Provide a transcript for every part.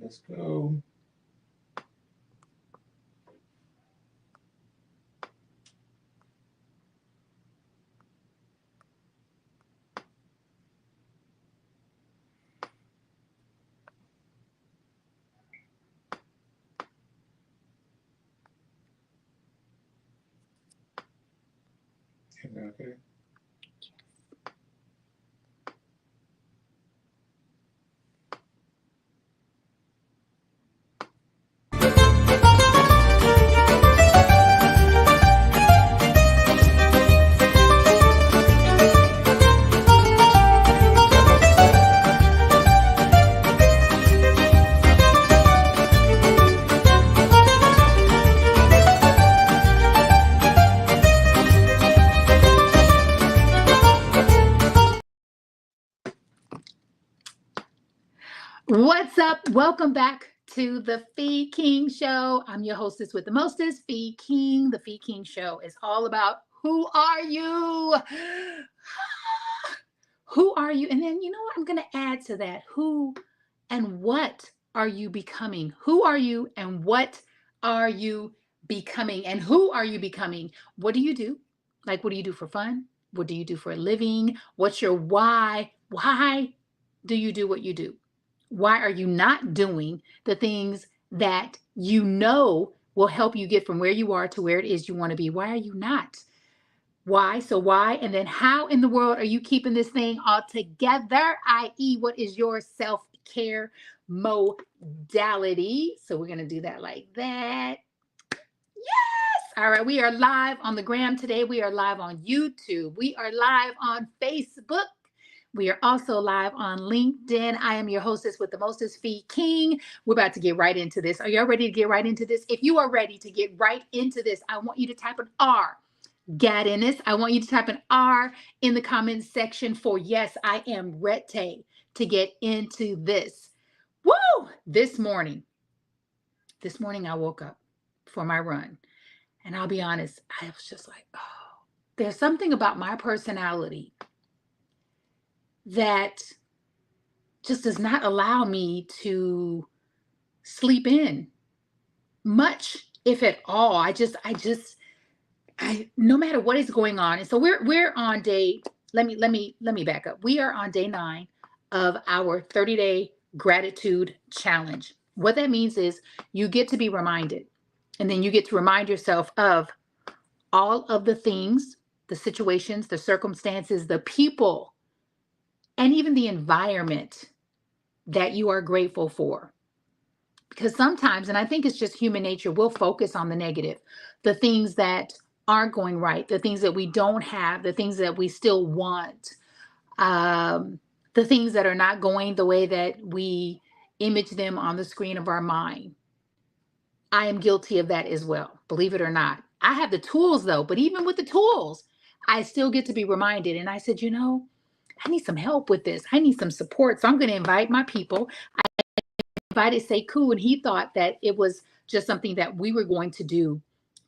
Let's go. Okay. What's up? Welcome back to the Fee King Show. I'm your hostess with the mostest, Fee King. The Fee King Show is all about who are you? Who are you? And then, you know what? I'm going to add to that. Who and what are you becoming? Who are you and what are you becoming? And who are you becoming? What do you do? Like, what do you do for fun? What do you do for a living? What's your why? Why do you do what you do? Why are you not doing the things that you know will help you get from where you are to where it is you want to be? Why are you not? Why? So why? And then how in the world are you keeping this thing all together? I.e., what is your self-care modality? So we're going to do that like that. Yes. All right. We are live on the gram today. We are live on YouTube. We are live on Facebook. We are also live on LinkedIn. I am your hostess with the mostest, Fee King. We're about to get right into this. Are y'all ready to get right into this? If you are ready to get right into this, I want you to type an R. Get in this. I want you to type an R in the comments section for yes, I am ready to get into this. Woo! This morning I woke up for my run. And I'll be honest, I was just like, oh, there's something about my personality that just does not allow me to sleep in much, if at all. No matter what is going on. And so we're on day, let me back up. We are on day 9 of our 30-day gratitude challenge. What that means is you get to be reminded, and then you get to remind yourself of all of the things, the situations, the circumstances, the people, and even the environment that you are grateful for. Because sometimes, and I think it's just human nature, we'll focus on the negative, the things that aren't going right, the things that we don't have, the things that we still want, the things that are not going the way that we image them on the screen of our mind. I am guilty of that as well, believe it or not. I have the tools though, but even with the tools, I still get to be reminded. And I said, I need some help with this. I need some support. So I'm going to invite my people. I invited Sekou, and he thought that it was just something that we were going to do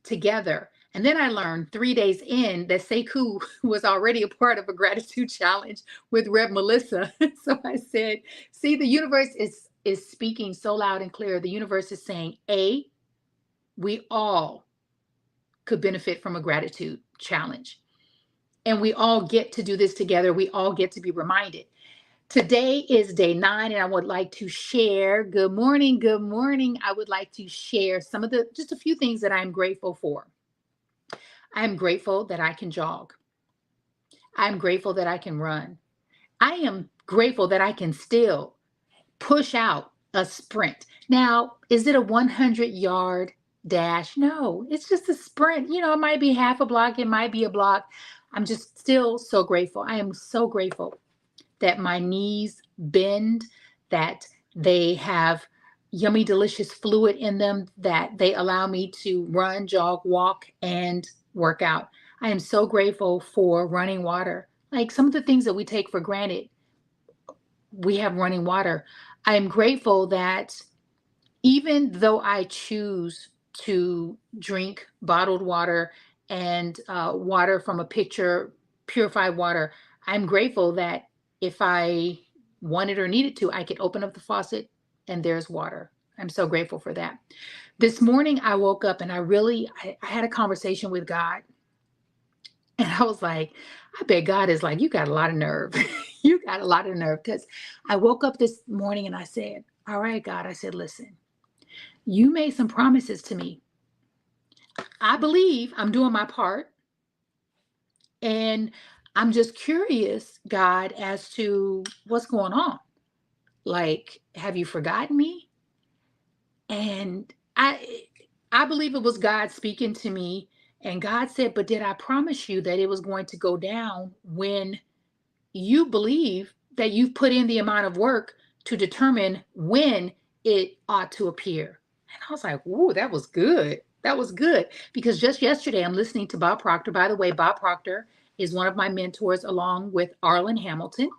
together. And then I learned 3 days in that Sekou was already a part of a gratitude challenge with Rev Melissa. So I said, see, the universe is speaking so loud and clear. The universe is saying, we all could benefit from a gratitude challenge. And we all get to do this together. We all get to be reminded. Today is day 9, and I would like to share, good morning. I would like to share just a few things that I'm grateful for. I'm grateful that I can jog. I'm grateful that I can run. I am grateful that I can still push out a sprint. Now, is it a 100-yard dash? No, it's just a sprint. It might be half a block. It might be a block. I'm just still so grateful. I am so grateful that my knees bend, that they have yummy, delicious fluid in them, that they allow me to run, jog, walk, and work out. I am so grateful for running water. Like some of the things that we take for granted, we have running water. I am grateful that even though I choose to drink bottled water and water from a pitcher, purified water, I'm grateful that if I wanted or needed to, I could open up the faucet and there's water. I'm so grateful for that. This morning I woke up and I had a conversation with God. And I was like, I bet God is like, you got a lot of nerve. You got a lot of nerve. Because I woke up this morning and I said, all right, God, I said, listen, you made some promises to me. I believe I'm doing my part. And I'm just curious, God, as to what's going on. Like, have you forgotten me? And I believe it was God speaking to me. And God said, but did I promise you that it was going to go down when you believe that you've put in the amount of work to determine when it ought to appear? And I was like, "Ooh, that was good. That was good." Because just yesterday, I'm listening to Bob Proctor. By the way, Bob Proctor is one of my mentors, along with Arlen Hamilton.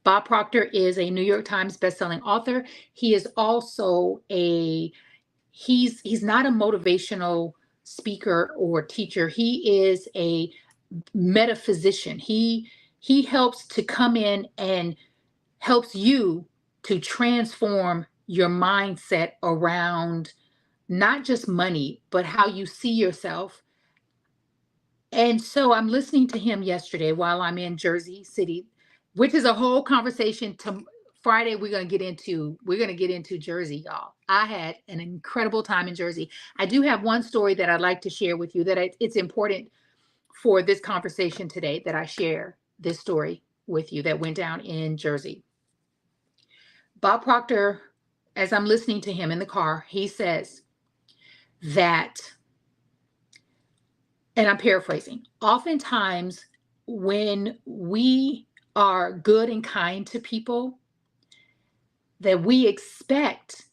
Bob Proctor is a New York Times bestselling author. He is also he's not a motivational speaker or teacher. He is a metaphysician. He helps to come in and helps you to transform your mindset around not just money, but how you see yourself. And so I'm listening to him yesterday while I'm in Jersey City, which is a whole conversation. To Friday, we're gonna get into Jersey, y'all. I had an incredible time in Jersey. I do have one story that I'd like to share with you that it's important for this conversation today that I share this story with you that went down in Jersey. Bob Proctor, as I'm listening to him in the car, he says that, and I'm paraphrasing, oftentimes when we are good and kind to people, that we expect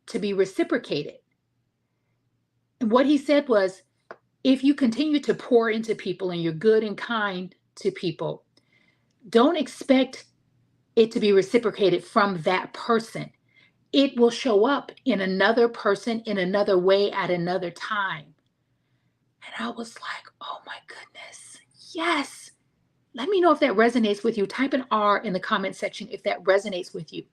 to be reciprocated. And what he said was, if you continue to pour into people and you're good and kind to people, don't expect it to be reciprocated from that person. It will show up in another person in another way at another time. And I was like, oh my goodness, yes. Let me know if that resonates with you. Type an R in the comment section if that resonates with you.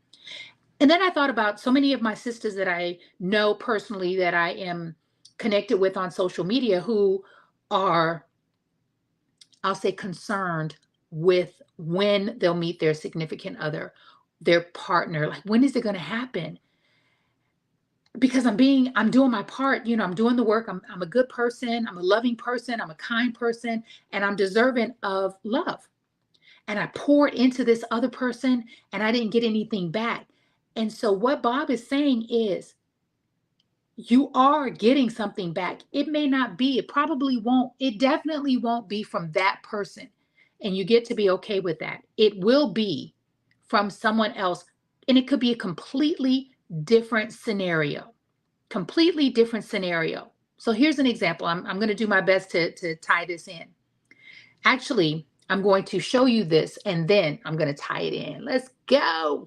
And then I thought about so many of my sisters that I know personally, that I am connected with on social media, who are, I'll say, concerned with when they'll meet their significant other, their partner. Like, when is it going to happen? Because I'm doing my part. I'm doing the work. I'm a good person. I'm a loving person. I'm a kind person, and I'm deserving of love. And I poured into this other person and I didn't get anything back. And so what Bob is saying is, you are getting something back. It may not be, it probably won't, it definitely won't be from that person. And you get to be okay with that. It will be from someone else. And it could be a completely different scenario. Completely different scenario. So here's an example. I'm going to do my best to tie this in. Actually, I'm going to show you this and then I'm going to tie it in. Let's go.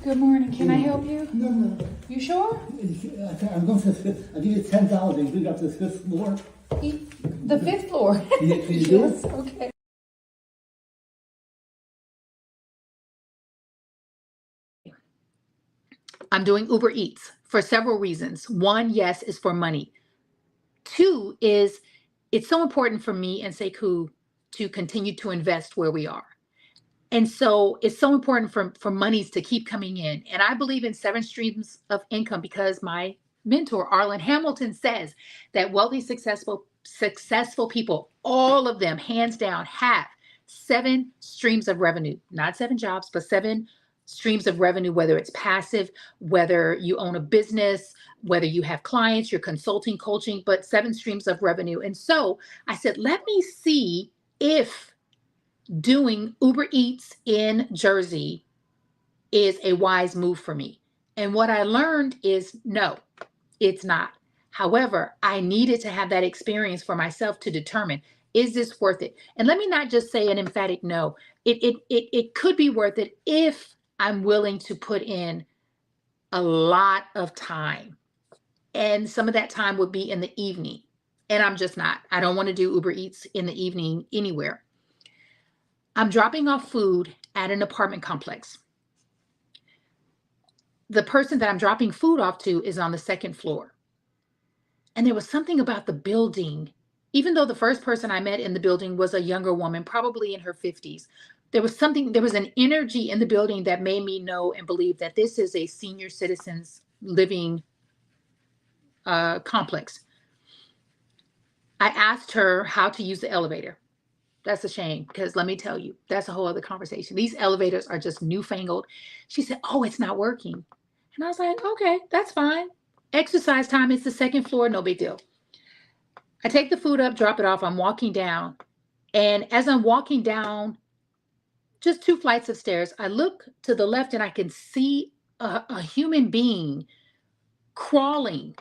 Good morning. Can I help you? No. You sure? I'm going to the fifth. I'll give you $10 and bring up to the fifth floor. The fifth floor. Can you do it? Okay. I'm doing Uber Eats for several reasons. One, yes, is for money. Two is, it's so important for me and Sekou to continue to invest where we are. And so it's so important for monies to keep coming in. And I believe in 7 streams of income because my mentor, Arlen Hamilton, says that wealthy, successful people, all of them, hands down, have 7 streams of revenue, not 7 jobs, but 7 streams of revenue, whether it's passive, whether you own a business, whether you have clients, you're consulting, coaching, but 7 streams of revenue. And so I said, let me see if doing Uber Eats in Jersey is a wise move for me. And what I learned is, no, it's not. However, I needed to have that experience for myself to determine, is this worth it? And let me not just say an emphatic no. It could be worth it if I'm willing to put in a lot of time. And some of that time would be in the evening. And I'm just not. I don't want to do Uber Eats in the evening anywhere. I'm dropping off food at an apartment complex. The person that I'm dropping food off to is on the second floor. And there was something about the building, even though the first person I met in the building was a younger woman, probably in her 50s. There was an energy in the building that made me know and believe that this is a senior citizens living complex. I asked her how to use the elevator. That's a shame, because let me tell you, that's a whole other conversation. These elevators are just newfangled. She said, "Oh, it's not working." And I was like, "Okay, that's fine. Exercise time, it's the second floor, no big deal." I take the food up, drop it off. I'm walking down. And as I'm walking down just 2 flights of stairs, I look to the left and I can see a human being crawling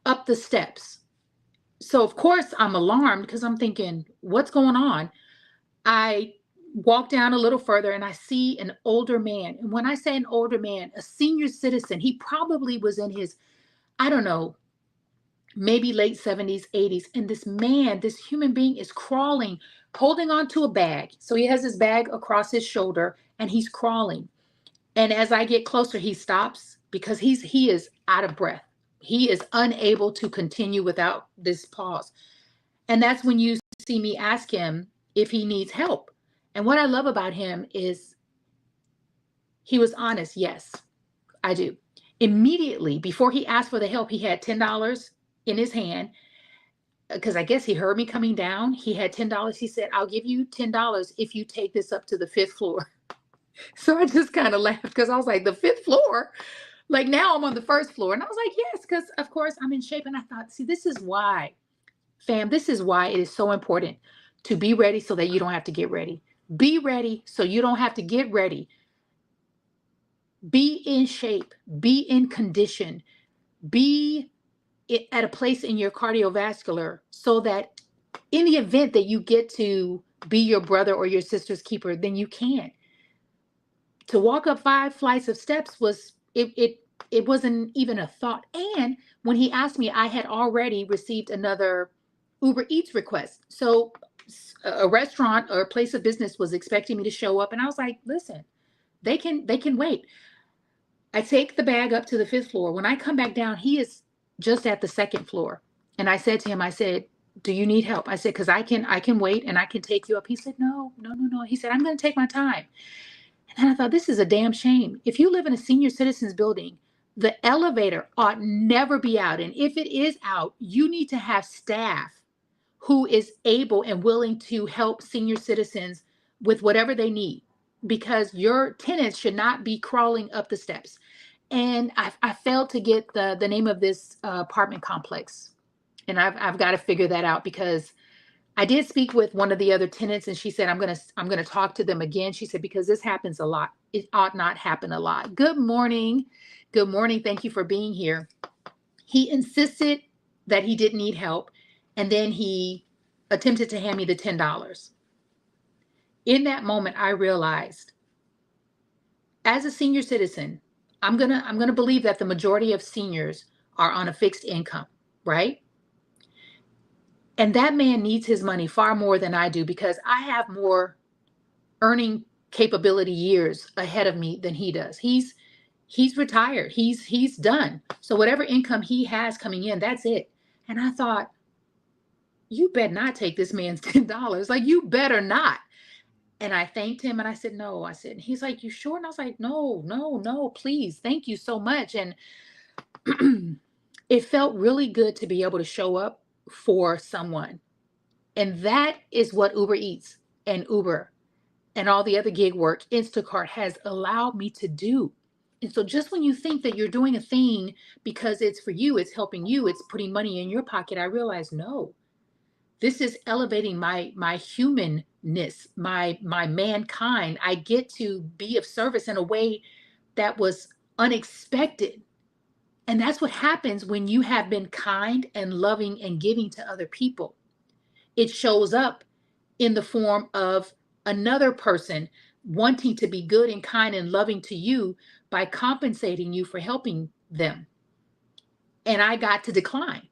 up the steps. So, of course, I'm alarmed because I'm thinking, what's going on? I walk down a little further and I see an older man. And when I say an older man, a senior citizen, he probably was in his, I don't know, maybe late 70s, 80s. And this man, this human being is crawling, holding onto a bag. So he has his bag across his shoulder and he's crawling. And as I get closer, he stops because he is out of breath. He is unable to continue without this pause. And that's when you see me ask him if he needs help. And what I love about him is he was honest. Yes, I do. Immediately before he asked for the help, he had $10 in his hand, because I guess he heard me coming down. He had $10. He said, "I'll give you $10 if you take this up to the 5th floor." So I just kind of laughed because I was like, the 5th floor? Like, now I'm on the 1st floor. And I was like, yes, because of course I'm in shape. And I thought, see, this is why, fam, this is why it is so important to be ready so that you don't have to get ready. Be ready so you don't have to get ready. Be in shape, be in condition, be at a place in your cardiovascular so that in the event that you get to be your brother or your sister's keeper, then you can. To walk up 5 flights of steps was, it wasn't even a thought. And when he asked me, I had already received another Uber Eats request. So a restaurant or a place of business was expecting me to show up. And I was like, listen, they can wait. I take the bag up to the 5th floor. When I come back down, he is just at the 2nd floor. And I said to him, I said, "Do you need help?" I said, "Because I can wait and I can take you up." He said, "No, no, no, no." He said, "I'm going to take my time." And then I thought, this is a damn shame. If you live in a senior citizens building, the elevator ought never be out. And if it is out, you need to have staff who is able and willing to help senior citizens with whatever they need, because your tenants should not be crawling up the steps. And I failed to get the name of this apartment complex. And I've got to figure that out, because I did speak with one of the other tenants and she said, I'm gonna talk to them again. She said, because this happens a lot. It ought not happen a lot. Good morning. Good morning. Thank you for being here. He insisted that he didn't need help. And then he attempted to hand me the $10. In that moment, I realized, as a senior citizen, I'm gonna believe that the majority of seniors are on a fixed income, right? And that man needs his money far more than I do, because I have more earning capability years ahead of me than he does. He's retired. He's done. So whatever income he has coming in, that's it. And I thought, you better not take this man's $10. Like, you better not. And I thanked him and I said, no. I said, he's like, "You sure?" And I was like, no, no, no, please. Thank you so much. And it felt really good to be able to show up for someone. And that is what Uber Eats and Uber and all the other gig work, Instacart, has allowed me to do. And so just when you think that you're doing a thing because it's for you, it's helping you, it's putting money in your pocket, I realized, no, this is elevating my humanness, my mankind. I get to be of service in a way that was unexpected. And that's what happens when you have been kind and loving and giving to other people. It shows up in the form of another person wanting to be good and kind and loving to you by compensating you for helping them. And I got to decline.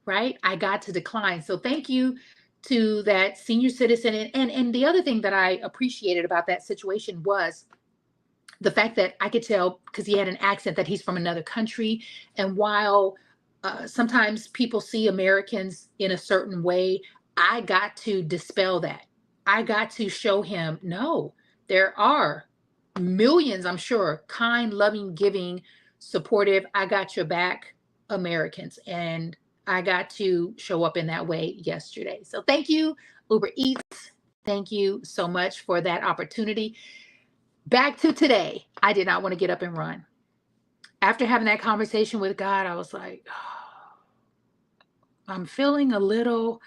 right? I got to decline. So thank you to that senior citizen. And the other thing that I appreciated about that situation was the fact that I could tell because he had an accent that he's from another country. And while sometimes people see Americans in a certain way, I got to dispel that. I got to show him no, there are millions, I'm sure, kind, loving, giving, supportive, I got your back Americans. And I got to show up in that way yesterday. So thank you, Uber Eats. Thank you so much for that opportunity. Back to today, I did not want to get up and run. After having that conversation with God, I was like, oh, I'm feeling a little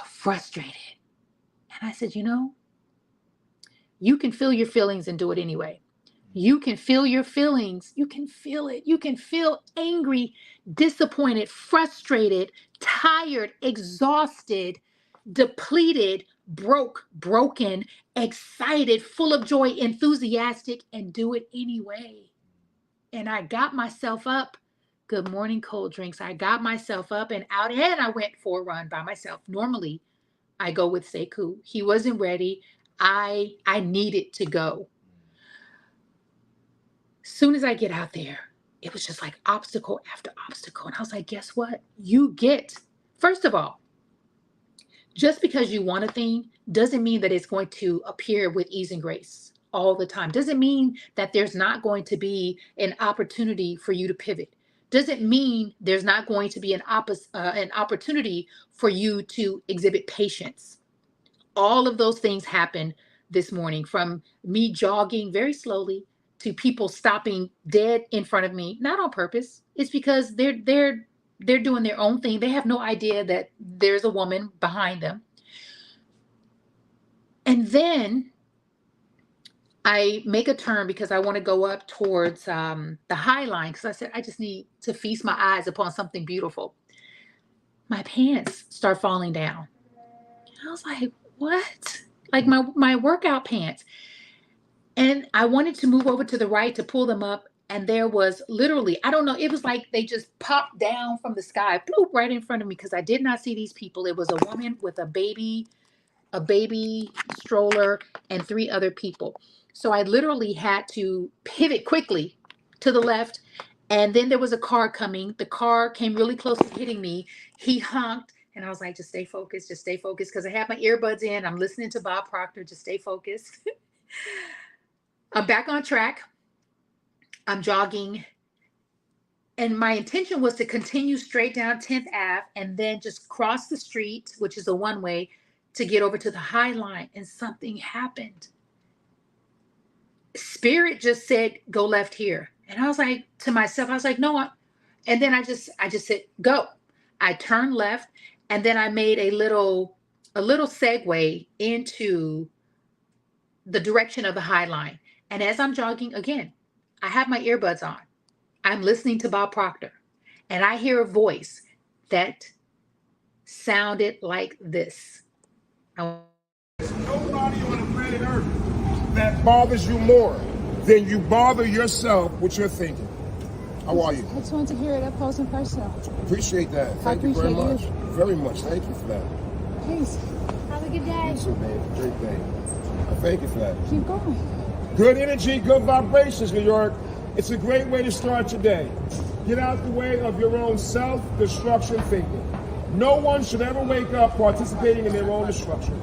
frustrated. And I said, you can feel your feelings and do it anyway. You can feel your feelings. You can feel it. You can feel angry, disappointed, frustrated, tired, exhausted, depleted, broken, excited, full of joy, enthusiastic, and do it anyway. And I got myself up. Good morning, cold drinks. I got myself up and out, and I went for a run by myself. Normally, I go with Sekou. He wasn't ready. I needed to go. Soon as I get out there, it was just like obstacle after obstacle. And I was like, guess what? First of all, just because you want a thing doesn't mean that it's going to appear with ease and grace all the time. Doesn't mean that there's not going to be an opportunity for you to pivot. Doesn't mean there's not going to be an opportunity for you to exhibit patience. All of those things happened this morning, from me jogging very slowly to people stopping dead in front of me, not on purpose. It's because they're doing their own thing. They have no idea that there's a woman behind them. And then I make a turn because I want to go up towards the High Line, because I said, I just need to feast my eyes upon something beautiful. My pants start falling down. I was like, what? Like my workout pants. And I wanted to move over to the right to pull them up. And there was literally, I don't know, it was like they just popped down from the sky, bloop, right in front of me, because I did not see these people. It was a woman with a baby stroller, and 3 other people. So I literally had to pivot quickly to the left. And then there was a car coming. The car came really close to hitting me. He honked. And I was like, just stay focused, because I have my earbuds in. I'm listening to Bob Proctor. Just stay focused. I'm back on track. I'm jogging. And my intention was to continue straight down 10th Ave and then just cross the street, which is a one-way, to get over to the High Line. And something happened. Spirit just said, go left here. And I was like, to myself, I was like, no. And then I just said, go. I turned left. And then I made a little segue into the direction of the High Line. And as I'm jogging, again, I have my earbuds on. I'm listening to Bob Proctor. And I hear a voice that sounded like this. Nobody on the planet Earth that bothers you more than you bother yourself with your thinking. How are you? I just wanted to hear it up close and personal. Appreciate that. Thank you very much. Very much. Thank you for that. Please. Have a good day. You too, babe. Great day. Thank you for that. Keep going. Good energy, good vibrations, New York. It's a great way to start your day. Get out the way of your own self-destruction thinking. No one should ever wake up participating in their own destruction.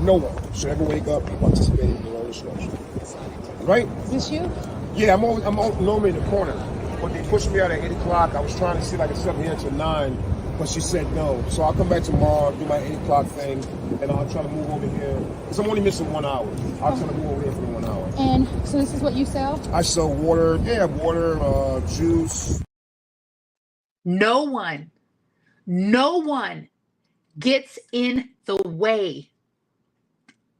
No one should ever wake up participating in their own destruction. Right? Is this you? Yeah, I'm normally in the corner, but they pushed me out at 8 o'clock. I was trying to see if I could sit here until 9, but she said no. So I'll come back tomorrow, do my 8 o'clock thing, and I'll try to move over here. Because I'm only missing 1 hour. I'll try to move over here for 1 hour. And so this is what you sell? I sell water, juice. No one gets in the way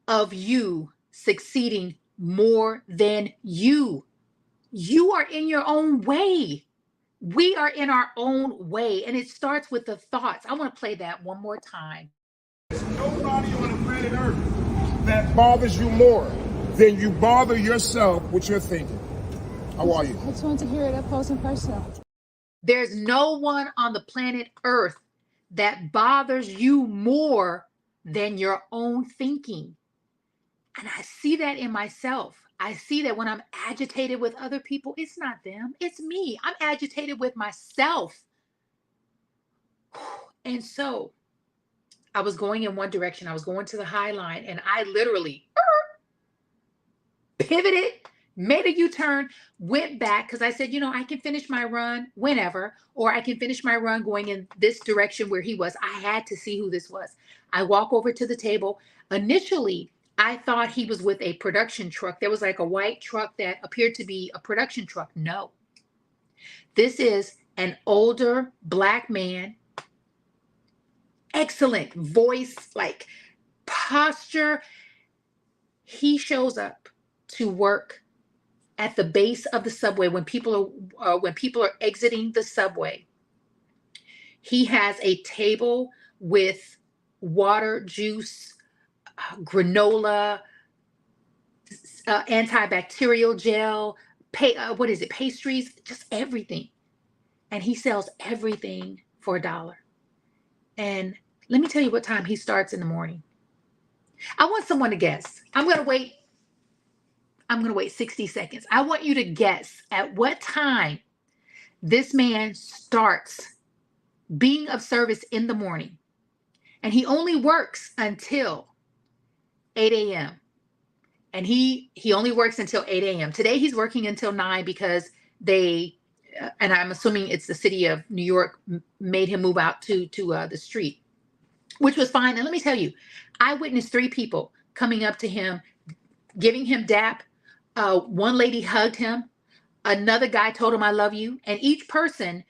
of you succeeding more than you. You are in your own way. We are in our own way. And it starts with the thoughts. I want to play that one more time. There's nobody on the planet Earth that bothers you more than you bother yourself with your thinking. How are you? I just wanted to hear it up close and personal. There's no one on the planet Earth that bothers you more than your own thinking. And I see that in myself. I see that when I'm agitated with other people, it's not them, it's me. I'm agitated with myself. And so I was going in one direction. I was going to the High Line, and I literally pivoted, made a U-turn, went back because I said, I can finish my run whenever, or I can finish my run going in this direction where he was. I had to see who this was. I walk over to the table. Initially, I thought he was with a production truck. There was like a white truck that appeared to be a production truck. No. This is an older Black man. Excellent voice, like posture. He shows up to work at the base of the subway when people are exiting the subway. He has a table with water, juice, granola, antibacterial gel, pastries, just everything. And he sells everything for $1. And let me tell you what time he starts in the morning. I want someone to guess. I'm going to wait 60 seconds. I want you to guess at what time this man starts being of service in the morning. And he only works until 8 a.m. And he only works until 8 a.m. Today he's working until 9 because and I'm assuming it's the city of New York made him move out to the street, which was fine. And let me tell you, I witnessed 3 people coming up to him, giving him dap. One lady hugged him. Another guy told him, "I love you." And each person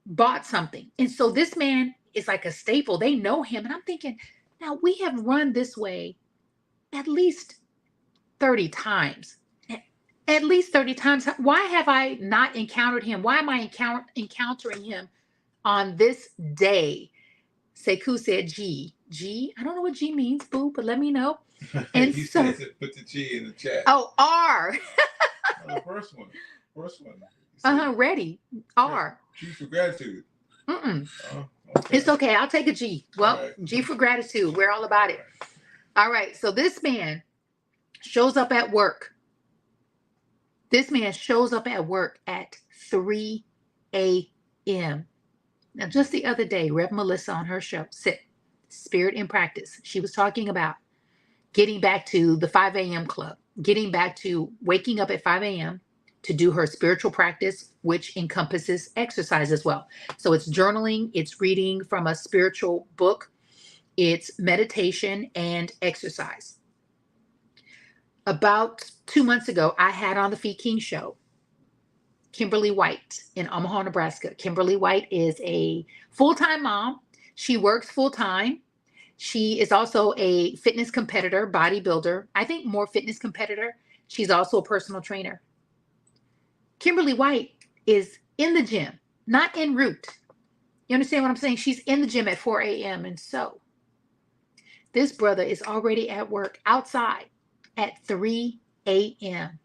bought something. And so this man is like a staple. They know him. And I'm thinking, now we have run this way at least 30 times. At least 30 times. Why have I not encountered him? Why am I encountering him on this day? Sekou said G. G? I don't know what G means, boo, but let me know. And He so, says it, put the G in the chat. oh, R. Oh, the first one. Ready. R. G for gratitude. Mm-mm. Oh, okay. It's okay. I'll take a G. Well, Right. G for gratitude. We're all about it. All right. So this man shows up at work. This man shows up at work at 3 a.m. Now, just the other day, Rev Melissa on her show, Spirit in Practice, she was talking about getting back to the 5 a.m. club, getting back to waking up at 5 a.m. to do her spiritual practice, which encompasses exercise as well. So it's journaling, it's reading from a spiritual book, it's meditation and exercise. About 2 months ago, I had on the Feed King show Kimberly White in Omaha, Nebraska. Kimberly White is a full-time mom. She works full-time. She is also a fitness competitor, bodybuilder. I think more fitness competitor. She's also a personal trainer. Kimberly White is in the gym, not en route. You understand what I'm saying? She's in the gym at 4 a.m. And so this brother is already at work outside at 3 a.m.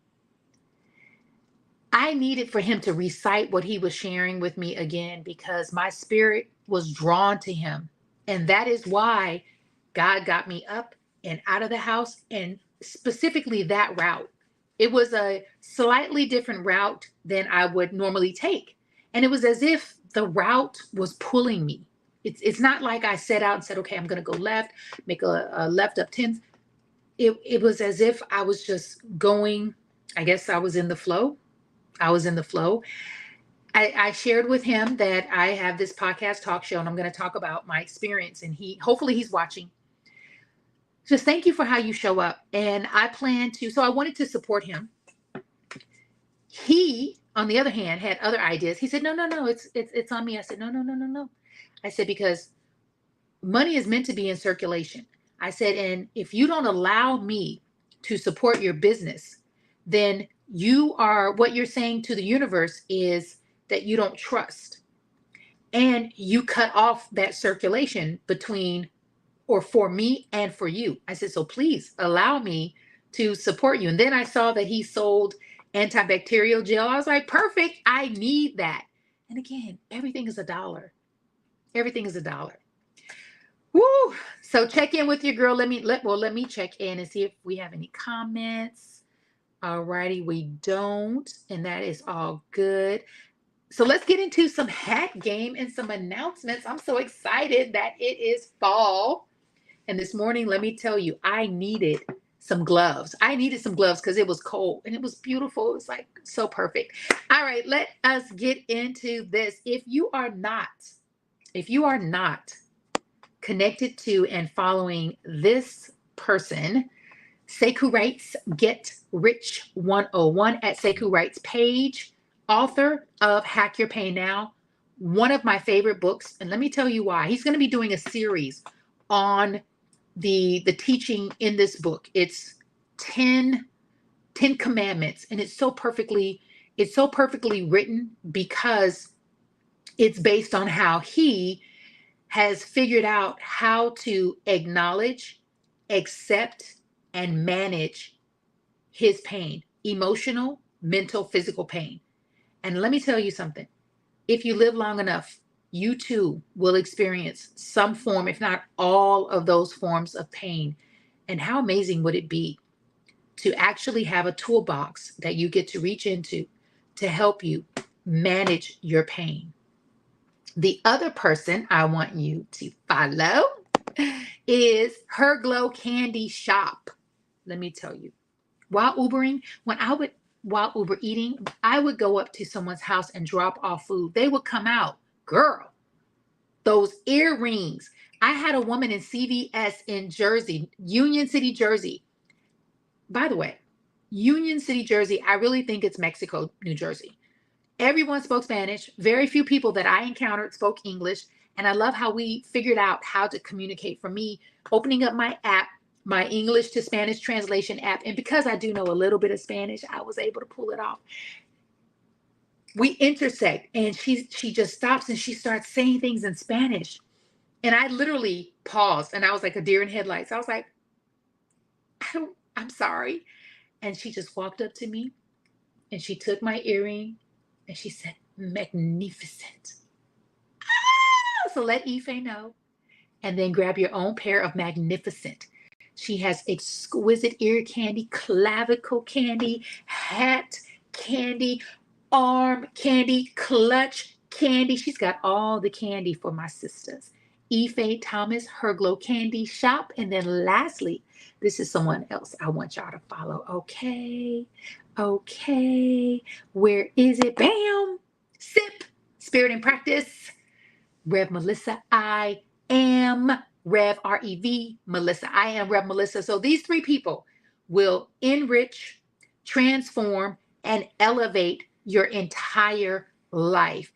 I needed for him to recite what he was sharing with me again because my spirit was drawn to him. And that is why God got me up and out of the house, and specifically that route. It was a slightly different route than I would normally take. And it was as if the route was pulling me. It's not like I set out and said, okay, I'm going to go left, make a left up 10. It was as if I was just going. I guess I was in the flow. I shared with him that I have this podcast talk show and I'm going to talk about my experience, and hopefully he's watching. Just thank you for how you show up. And I plan to, so I wanted to support him. He, on the other hand, had other ideas. He said, no, it's on me. I said, no. I said, because money is meant to be in circulation. I said, and if you don't allow me to support your business, then what you're saying to the universe is that you don't trust. And you cut off that circulation between or for me and for you. I said, so please allow me to support you. And then I saw that he sold antibacterial gel. I was like, perfect. I need that. And again, everything is $1. Everything is $1. Woo! So check in with your girl. Let me check in and see if we have any comments. Alrighty, we don't, and that is all good. So let's get into some hat game and some announcements. I'm so excited that it is fall. And this morning, let me tell you, I needed some gloves. I needed some gloves because it was cold and it was beautiful. It was like so perfect. All right, let us get into this. If you are not connected to and following this person, Sekou Writes Get Rich 101 at Sekou Writes page, author of Hack Your Pain Now, one of my favorite books. And let me tell you why. He's going to be doing a series on the teaching in this book. It's 10 commandments, and it's so perfectly written because it's based on how he has figured out how to acknowledge, accept, and manage his pain, emotional, mental, physical pain. And let me tell you something. If you live long enough, you too will experience some form, if not all of those forms of pain. And how amazing would it be to actually have a toolbox that you get to reach into to help you manage your pain? The other person I want you to follow is Her Glow Candy Shop. Let me tell you, while Ubering, while Uber eating, I would go up to someone's house and drop off food. They would come out, girl, those earrings. I had a woman in CVS in Jersey, Union City, Jersey. By the way, Union City, Jersey, I really think it's Mexico, New Jersey. Everyone spoke Spanish. Very few people that I encountered spoke English. And I love how we figured out how to communicate. For me, opening up my app, my English to Spanish translation app. And because I do know a little bit of Spanish, I was able to pull it off. We intersect, and she just stops and she starts saying things in Spanish. And I literally paused, and I was like a deer in headlights. I was like, I'm sorry. And she just walked up to me and she took my earring and she said, magnificent. So let Ife know. And then grab your own pair of magnificent. She has exquisite ear candy, clavicle candy, hat candy, arm candy, clutch candy. She's got all the candy for my sisters. Ife Thomas, Her Glow Candy Shop. And then lastly, this is someone else I want y'all to follow. Okay. Where is it? Bam! Sip. Spirit and Practice. Rev Melissa, I am Rev, R-E-V, Melissa. I am Rev Melissa. So these three people will enrich, transform, and elevate your entire life.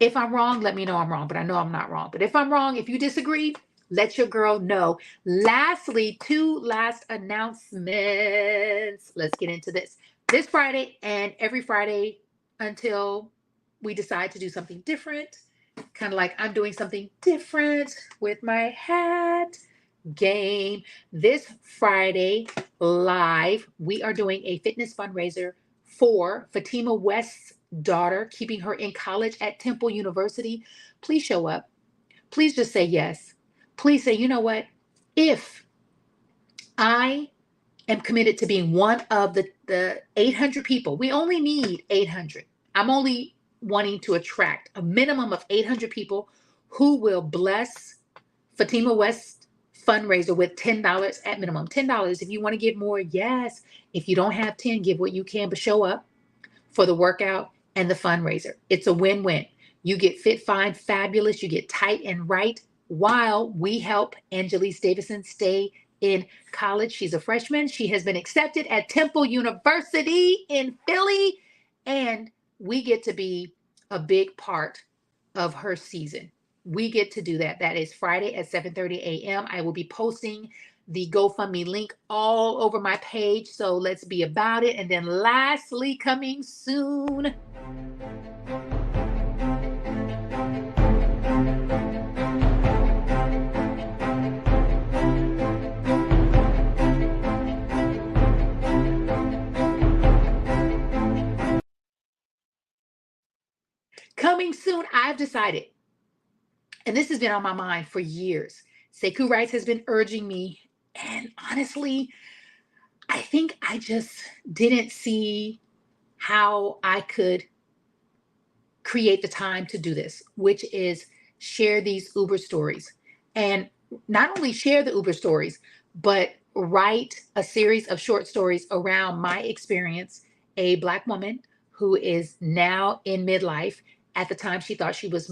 If I'm wrong, let me know I'm wrong, but I know I'm not wrong. But if I'm wrong, if you disagree, let your girl know. Lastly, two last announcements. Let's get into this. This Friday and every Friday until we decide to do something different. Kind of like I'm doing something different with my hat game. This Friday live, we are doing a fitness fundraiser for Fatima West's daughter, keeping her in college at Temple University. Please show up. Please just say yes. Please say, you know what? If I am committed to being one of the 800 people, we only need 800. I'm only wanting to attract a minimum of 800 people who will bless Fatima West fundraiser with $10 at minimum. $10. If you want to give more, yes. If you don't have 10, give what you can, but show up for the workout and the fundraiser. It's a win-win. You get fit, fine, fabulous. You get tight and right while we help Angelise Davison stay in college. She's a freshman. She has been accepted at Temple University in Philly, and we get to be a big part of her season. We get to do that. That is Friday at 7:30 a.m. I will be posting the GoFundMe link all over my page. So let's be about it. And then lastly, coming soon, Coming soon, I've decided, and this has been on my mind for years. Sekou Rice has been urging me, and honestly, I think I just didn't see how I could create the time to do this, which is share these Uber stories. And not only share the Uber stories, but write a series of short stories around my experience, a Black woman who is now in midlife. At the time, she thought she was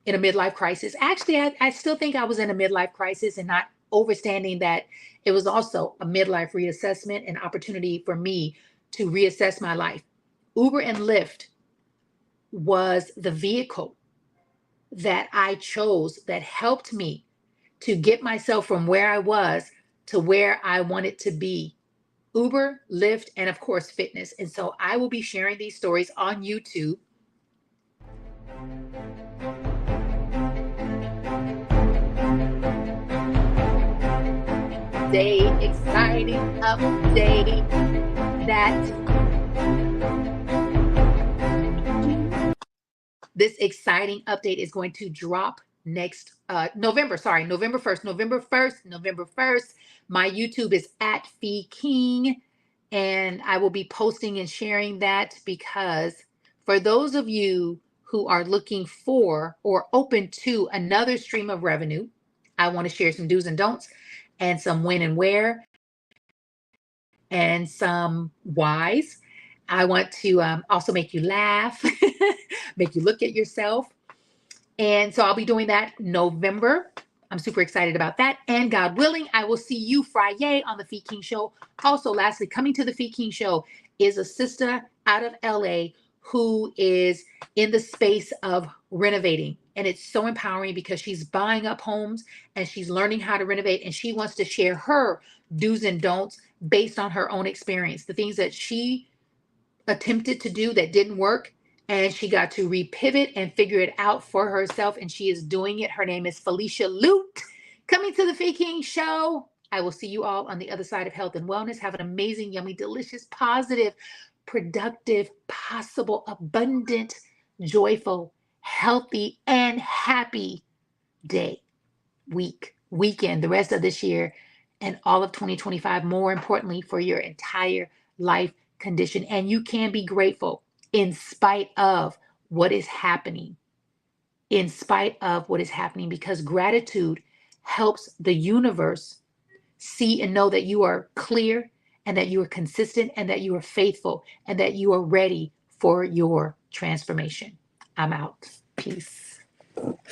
in a midlife crisis. Actually, I still think I was in a midlife crisis, and not overstanding that it was also a midlife reassessment, an opportunity for me to reassess my life. Uber and Lyft was the vehicle that I chose that helped me to get myself from where I was to where I wanted to be. Uber, Lyft, and of course, fitness. And so I will be sharing these stories on YouTube. Exciting update this exciting update is going to drop next November 1st. My YouTube is at Fee King, and I will be posting and sharing that, because for those of you who are looking for or open to another stream of revenue, I want to share some do's and don'ts, and some when and where, and some whys. I want to also make you laugh, make you look at yourself. And so I'll be doing that November. I'm super excited about that. And God willing, I will see you Friday on the Fee King Show. Also, lastly, coming to the Fee King Show is a sister out of LA who is in the space of renovating. And it's so empowering because she's buying up homes and she's learning how to renovate, and she wants to share her do's and don'ts based on her own experience, the things that she attempted to do that didn't work, and she got to repivot and figure it out for herself, and she is doing it. Her name is Felicia Lute. Coming to the Fee King Show. I will see you all on the other side of health and wellness. Have an amazing, yummy, delicious, positive, productive, possible, abundant, joyful, healthy, and happy day, week, weekend, the rest of this year, and all of 2025, more importantly, for your entire life condition. And you can be grateful in spite of what is happening, because gratitude helps the universe see and know that you are clear, and that you are consistent, and that you are faithful, and that you are ready for your transformation. I'm out. Peace.